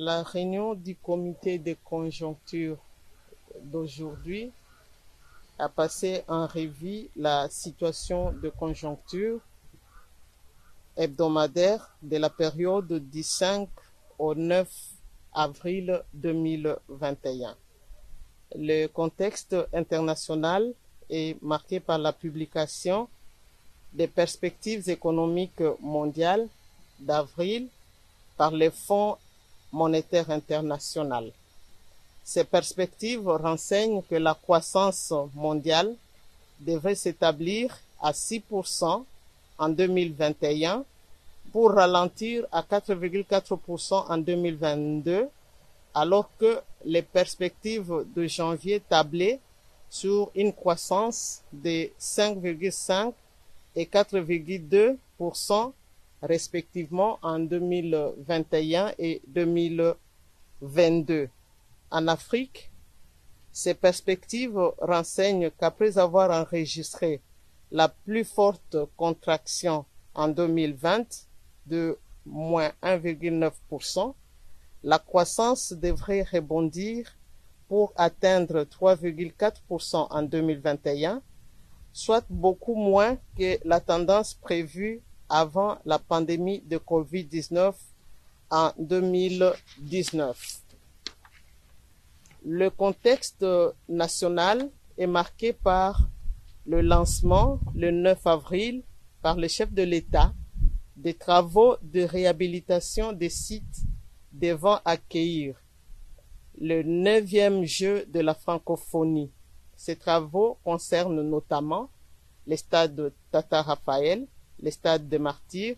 La réunion du comité de conjoncture d'aujourd'hui a passé en revue la situation de conjoncture hebdomadaire de la période du 5 au 9 avril 2021. Le contexte international est marqué par la publication des perspectives économiques mondiales d'avril par le Fonds monétaire international. Ces perspectives renseignent que la croissance mondiale devrait s'établir à 6% en 2021 pour ralentir à 4,4% en 2022, alors que les perspectives de janvier tablaient sur une croissance de 5,5 et 4,2% respectivement en 2021 et 2022. En Afrique, ces perspectives renseignent qu'après avoir enregistré la plus forte contraction en 2020 de moins 1,9%, la croissance devrait rebondir pour atteindre 3,4% en 2021, soit beaucoup moins que la tendance prévue avant la pandémie de Covid-19 en 2019. Le contexte national est marqué par le lancement, le 9 avril, par le chef de l'État, des travaux de réhabilitation des sites devant accueillir le 9e jeu de la francophonie. Ces travaux concernent notamment les stades Tata Raphaël, les stades des Martyrs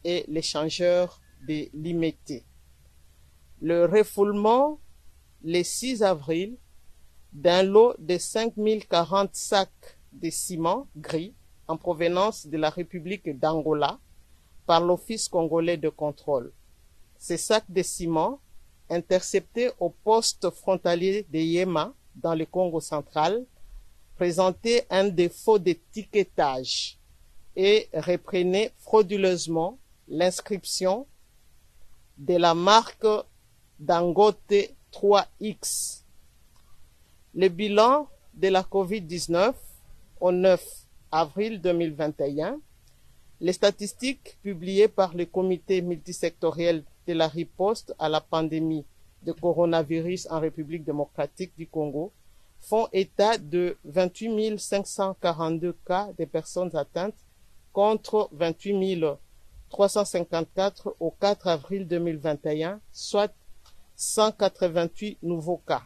et l'échangeur de Limete. Le refoulement, le 6 avril, d'un lot de 5040 sacs de ciment gris en provenance de la République d'Angola par l'Office congolais de contrôle. Ces sacs de ciment, interceptés au poste frontalier de Yema dans le Congo central, présentaient un défaut d'étiquetage et reprenaient frauduleusement l'inscription de la marque Dangote 3X. Le bilan de la COVID-19 au 9 avril 2021, les statistiques publiées par le comité multisectoriel de la riposte à la pandémie de coronavirus en République démocratique du Congo font état de 28 542 cas de personnes atteintes contre 28 354 au 4 avril 2021, soit 188 nouveaux cas.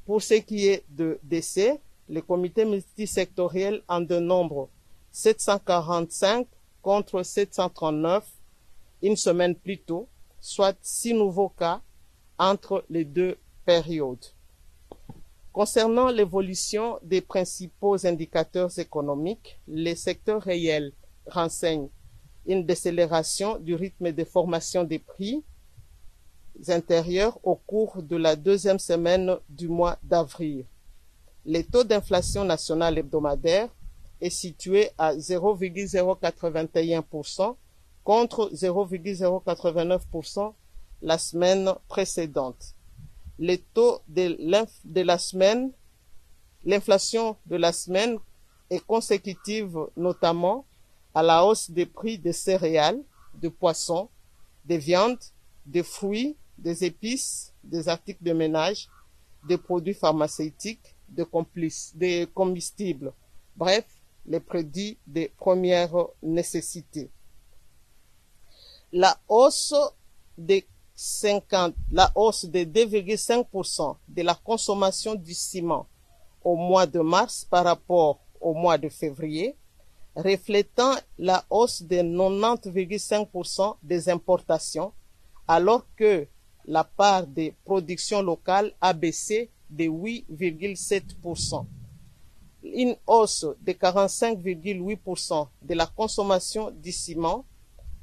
Pour ce qui est de décès, le comité multisectoriel en dénombre 745 contre 739 une semaine plus tôt, soit 6 nouveaux cas entre les deux périodes. Concernant l'évolution des principaux indicateurs économiques, les secteurs réels renseignent une décélération du rythme de formation des prix intérieurs au cours de la deuxième semaine du mois d'avril. Le taux d'inflation nationale hebdomadaire est situé à 0,081% contre 0,089% la semaine précédente. Le taux de la semaine, l'inflation de la semaine est consécutive notamment à la hausse des prix des céréales, de poissons, des viandes, des fruits, des épices, des articles de ménage, des produits pharmaceutiques, des combustibles, bref, les produits de première nécessité. La hausse de 2,5% de la consommation du ciment au mois de mars par rapport au mois de février, reflétant la hausse de 90,5% des importations, alors que la part des productions locales a baissé de 8,7%. Une hausse de 45,8% de la consommation du ciment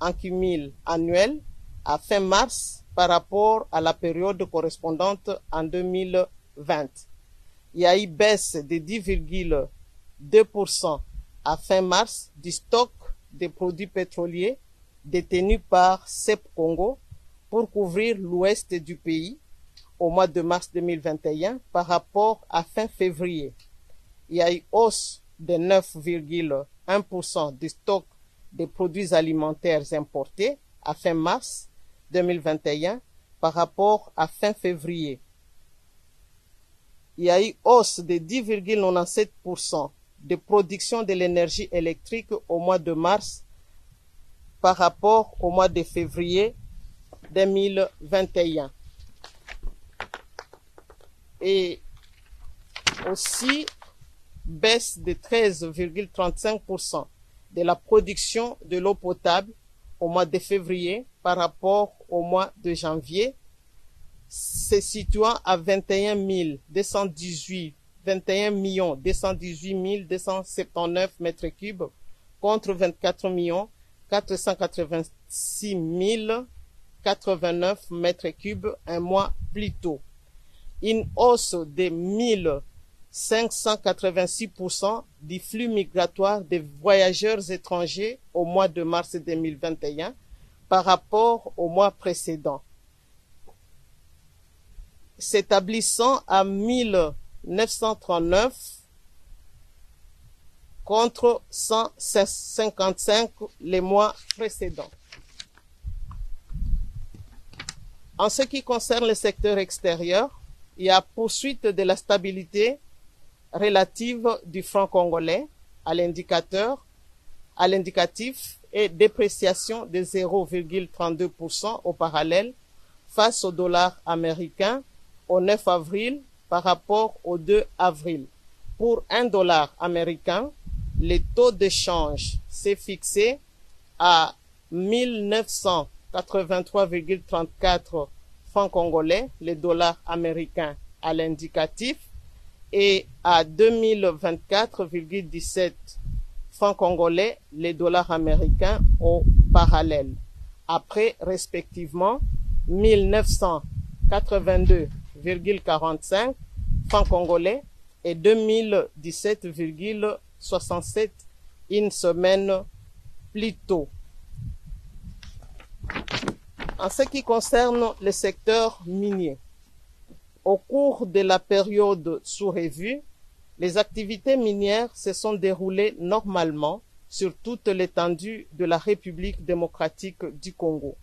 en cumul annuel à fin mars par rapport à la période correspondante en 2020. Il y a eu baisse de 10,2% à fin mars du stock des produits pétroliers détenus par CEP Congo pour couvrir l'ouest du pays au mois de mars 2021 par rapport à fin février. Il y a eu hausse de 9,1% du stock des produits alimentaires importés à fin mars 2021 par rapport à fin février. Il y a eu hausse de 10,97% de production de l'énergie électrique au mois de mars par rapport au mois de février 2021. Et aussi baisse de 13,35% de la production de l'eau potable au mois de février par rapport au mois de janvier, se situant à 21 218 279 mètres cubes contre 24 486 089 mètres cubes un mois plus tôt. Une hausse de 1586% du flux migratoire des voyageurs étrangers au mois de mars 2021 par rapport au mois précédent, s'établissant à 1939 contre 155 les mois précédents. En ce qui concerne le secteur extérieur, il y a poursuite de la stabilité relative du franc congolais à l'indicatif et dépréciation de 0,32% au parallèle face au dollar américain au 9 avril par rapport au 2 avril. Pour $1 américain, le taux de change s'est fixé à 1983,34 francs congolais, le dollar américain à l'indicatif, et à 2024,17 francs congolais, les dollars américains au parallèle, après respectivement 1982,45 francs congolais et 2017,67 une semaine plus tôt. En ce qui concerne le secteur minier, au cours de la période sous revue, les activités minières se sont déroulées normalement sur toute l'étendue de la République démocratique du Congo.